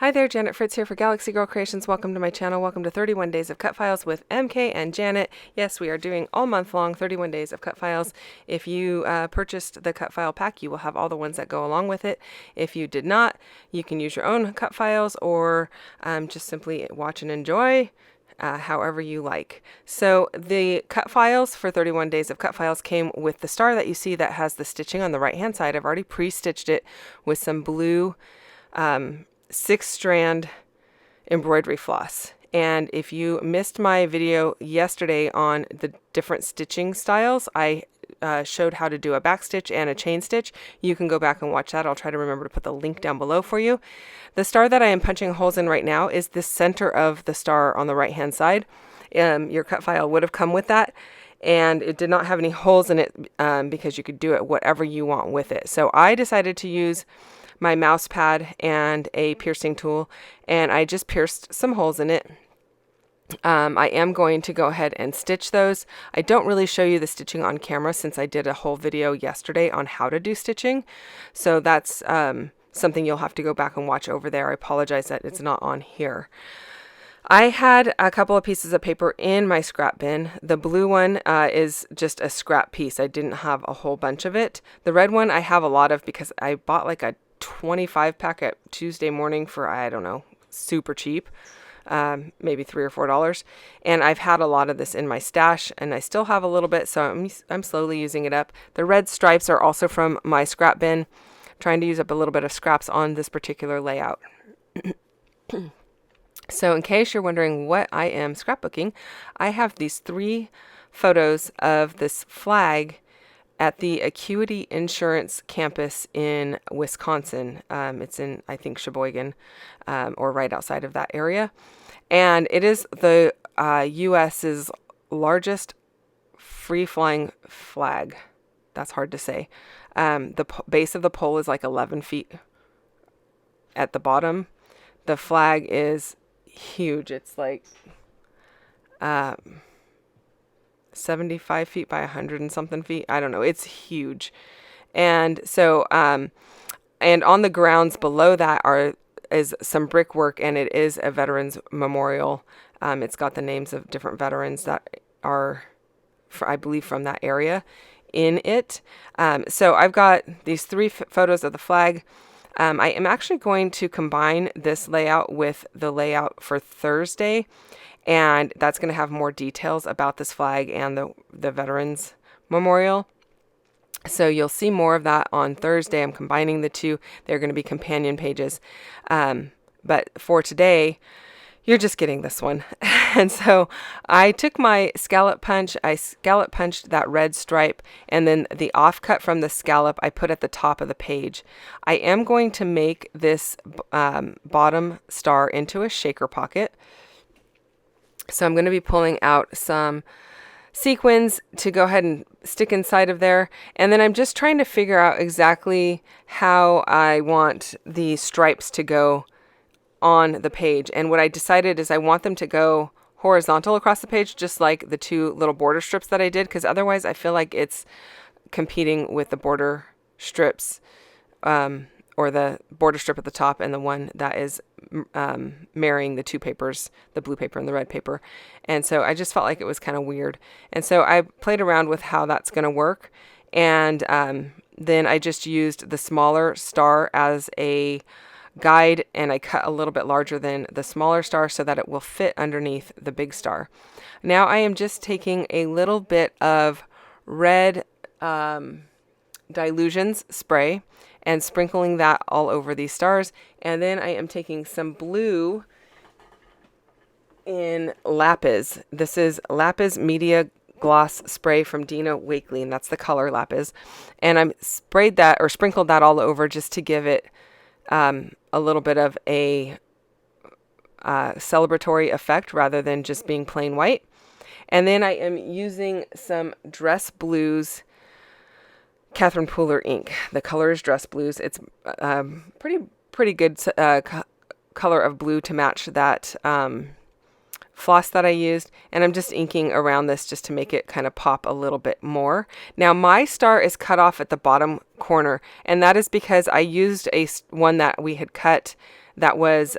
Hi there, Janet Fritz here for Galaxy Girl Creations. Welcome to my channel. Welcome to 31 Days of Cut Files with MK and Janet. Yes, we are doing all month long 31 Days of Cut Files. If you purchased the Cut File pack, you will have all the ones that go along with it. If you did not, you can use your own cut files or just simply watch and enjoy. However you like. So the cut files for 31 Days of Cut Files came with the star that you see that has the stitching on the right hand side. I've already pre-stitched it with some blue 6-strand embroidery floss. And if you missed my video yesterday on the different stitching styles, I showed how to do a back stitch and a chain stitch. You can go back and watch that. I'll try to remember to put the link down below for you. The star that I am punching holes in right now is the center of the star on the right hand side. Your cut file would have come with that, and it did not have any holes in it because you could do it whatever you want with it. So I decided to use my mouse pad and a piercing tool, and I just pierced some holes in it. I am going to go ahead and stitch those. I don't really show you the stitching on camera since I did a whole video yesterday on how to do stitching. So that's something you'll have to go back and watch over there. I apologize that it's not on here. I had a couple of pieces of paper in my scrap bin. The blue one is just a scrap piece. I didn't have a whole bunch of it. The red one I have a lot of because I bought like a 25 pack at Tuesday morning for, I don't know, super cheap, maybe $3 or $4. And I've had a lot of this in my stash, and I still have a little bit, so I'm slowly using it up. The red stripes are also from my scrap bin. Trying to use up a little bit of scraps on this particular layout. So in case you're wondering what I am scrapbooking, I have these 3 photos of this flag at the Acuity Insurance campus in Wisconsin. It's in, I think, Sheboygan, or right outside of that area. And it is the U.S.'s largest free-flying flag. That's hard to say. The base of the pole is like 11 feet at the bottom. The flag is huge. It's like 75 feet by 100 and something feet. I don't know. It's huge. And so, and on the grounds below that is some brickwork, and it is a veterans memorial. It's got the names of different veterans that are, I believe, from that area in it. So I've got these 3 photos of the flag. I am actually going to combine this layout with the layout for Thursday, and that's going to have more details about this flag and the Veterans Memorial. So you'll see more of that on Thursday. I'm combining the 2. They're going to be companion pages. But for today, you're just getting this one. And so I took my scallop punch, I scallop punched that red stripe, and then the offcut from the scallop I put at the top of the page. I am going to make this bottom star into a shaker pocket. So I'm going to be pulling out some sequins to go ahead and stick inside of there. And then I'm just trying to figure out exactly how I want the stripes to go on the page. And what I decided is I want them to go horizontal across the page, just like the 2 little border strips that I did, because otherwise I feel like it's competing with the border strips, or the border strip at the top and the one that is marrying the 2 papers, the blue paper and the red paper. And so I just felt like it was kind of weird. And so I played around with how that's going to work. And then I just used the smaller star as a guide, and I cut a little bit larger than the smaller star so that it will fit underneath the big star. Now I am just taking a little bit of red Dilutions spray and sprinkling that all over these stars. And then I am taking some blue in Lapis. This is Lapis Media Gloss Spray from Dina Wakley, and that's the color Lapis. And I'm sprayed that, or sprinkled that all over, just to give it a little bit of a celebratory effect rather than just being plain white. And then I am using some Dress Blues Catherine Pooler ink. The color is Dress Blues. It's pretty good color of blue to match that floss that I used, and I'm just inking around this just to make it kind of pop a little bit more. Now my star is cut off at the bottom corner, and that is because I used one that we had cut that was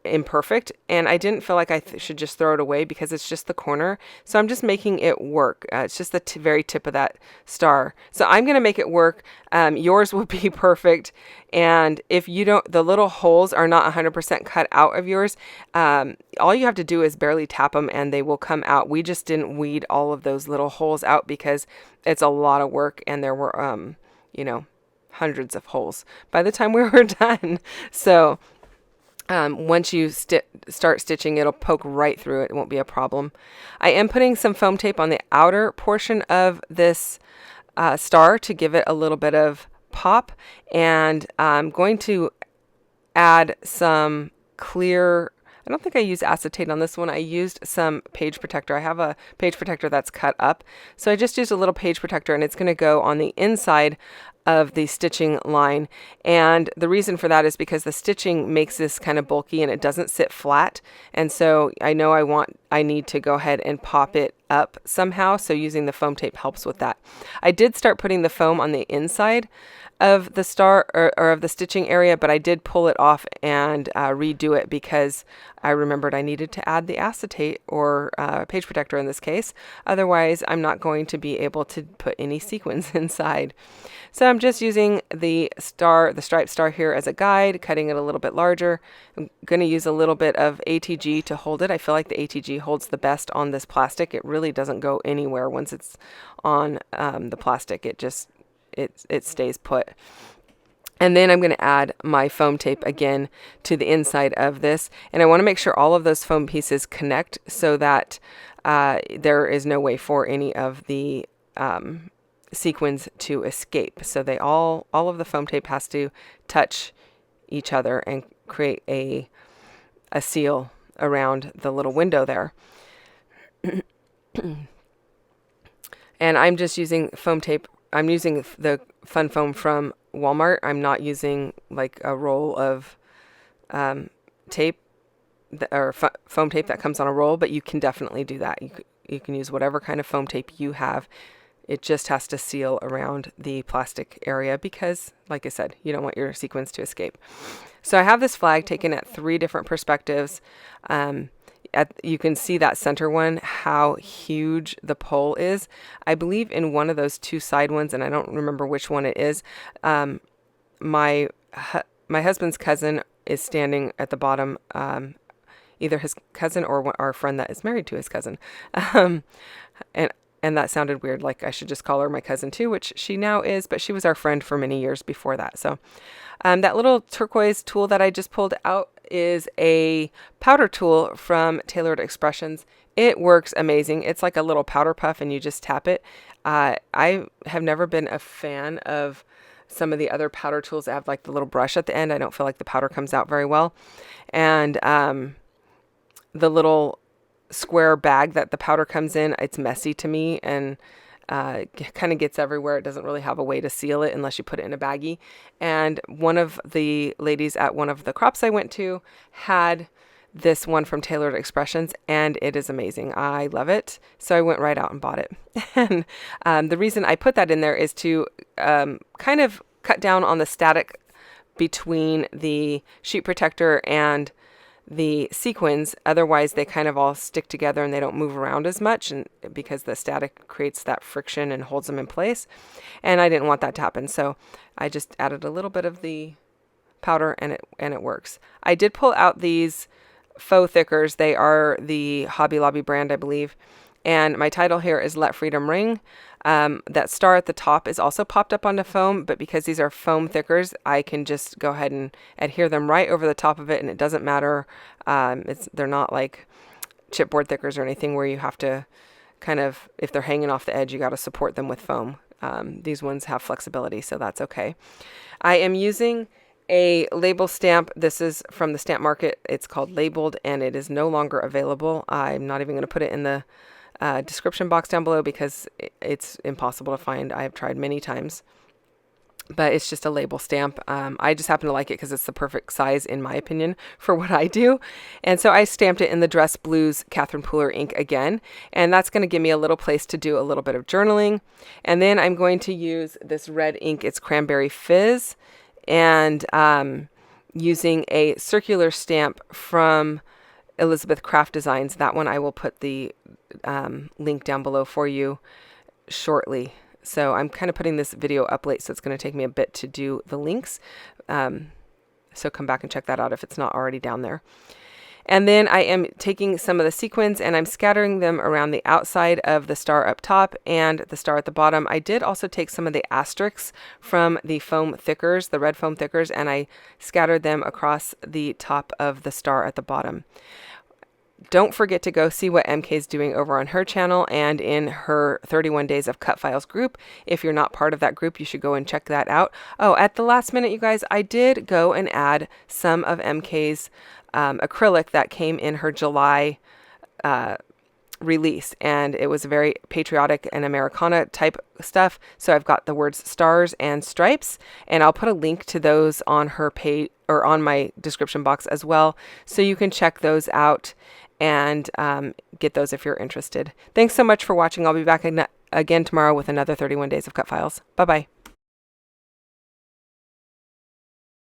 imperfect, and I didn't feel like I should just throw it away because it's just the corner. So I'm just making it work. It's just the very tip of that star. So I'm going to make it work. Yours will be perfect. And if you don't, the little holes are not 100% cut out of yours. All you have to do is barely tap them and they will come out. We just didn't weed all of those little holes out because it's a lot of work, and there were, hundreds of holes by the time we were done. So once you start stitching, it'll poke right through it. It won't be a problem. I am putting some foam tape on the outer portion of this star to give it a little bit of pop, and I'm going to add some clear, I don't think I used acetate on this one. I used some page protector. I have a page protector that's cut up. So I just used a little page protector, and it's going to go on the inside of the stitching line. And the reason for that is because the stitching makes this kind of bulky and it doesn't sit flat. And so I know I need to go ahead and pop it up somehow. So using the foam tape helps with that. I did start putting the foam on the inside of the star or of the stitching area, but I did pull it off and redo it because I remembered I needed to add the acetate or page protector in this case. Otherwise, I'm not going to be able to put any sequins inside. So I'm just using the striped star here as a guide, cutting it a little bit larger. I'm going to use a little bit of ATG to hold it. I feel like the ATG holds the best on this plastic. It really doesn't go anywhere once it's on the plastic. It stays put. And then I'm going to add my foam tape again to the inside of this. And I want to make sure all of those foam pieces connect so that there is no way for any of the sequins to escape. So all of the foam tape has to touch each other and create a seal around the little window there. And I'm just using foam tape. I'm using the Fun Foam from Walmart. I'm not using like a roll of tape or foam tape that comes on a roll, but you can definitely do that. You can use whatever kind of foam tape you have. It just has to seal around the plastic area because, like I said, you don't want your sequins to escape. So I have this flag taken at 3 different perspectives. You can see that center one, how huge the pole is. I believe in one of those 2 side ones, and I don't remember which one it is. My husband's cousin is standing at the bottom, either his cousin or our friend that is married to his cousin. And that sounded weird, like I should just call her my cousin too, which she now is, but she was our friend for many years before that. So that little turquoise tool that I just pulled out is a powder tool from Tailored Expressions. It works amazing. It's like a little powder puff and you just tap it. I have never been a fan of some of the other powder tools that have like the little brush at the end. I don't feel like the powder comes out very well. And the little square bag that the powder comes in, it's messy to me and kind of gets everywhere. It doesn't really have a way to seal it unless you put it in a baggie. And one of the ladies at one of the crops I went to had this one from Tailored Expressions, and it is amazing. I love it. So I went right out and bought it. And the reason I put that in there is to kind of cut down on the static between the sheet protector and the sequins. Otherwise they kind of all stick together and they don't move around as much, and because the static creates that friction and holds them in place, and I didn't want that to happen. So I just added a little bit of the powder and it works. I did pull out these faux thickers. They are the Hobby Lobby brand, I believe, and my title here is Let Freedom Ring. That star at the top is also popped up onto foam, but because these are foam thickers, I can just go ahead and adhere them right over the top of it, and it doesn't matter. They're not like chipboard thickers or anything where you have to kind of, if they're hanging off the edge, you got to support them with foam. These ones have flexibility, so that's okay. I am using a label stamp. This is from the stamp market. It's called Labeled, and it is no longer available. I'm not even going to put it in the description box down below because it's impossible to find. I have tried many times, but it's just a label stamp. I just happen to like it because it's the perfect size, in my opinion, for what I do. And so I stamped it in the Dress Blues Catherine Pooler ink again, and that's going to give me a little place to do a little bit of journaling. And then I'm going to use this red ink. It's Cranberry Fizz, and using a circular stamp from Elizabeth Craft Designs. That one I will put the link down below for you shortly. So I'm kind of putting this video up late, so it's going to take me a bit to do the links. So come back and check that out if it's not already down there. And then I am taking some of the sequins and I'm scattering them around the outside of the star up top and the star at the bottom. I did also take some of the asterisks from the foam thickers, the red foam thickers, and I scattered them across the top of the star at the bottom. Don't forget to go see what MK is doing over on her channel and in her 31 Days of Cutfiles group. If you're not part of that group, you should go and check that out. Oh, at the last minute, you guys, I did go and add some of MK's acrylic that came in her July release, and it was very patriotic and Americana type stuff. So I've got the words stars and stripes, and I'll put a link to those on her page or on my description box as well, so you can check those out and get those if you're interested. Thanks so much for watching. I'll be back again tomorrow with another 31 Days of Cutfiles. Bye bye.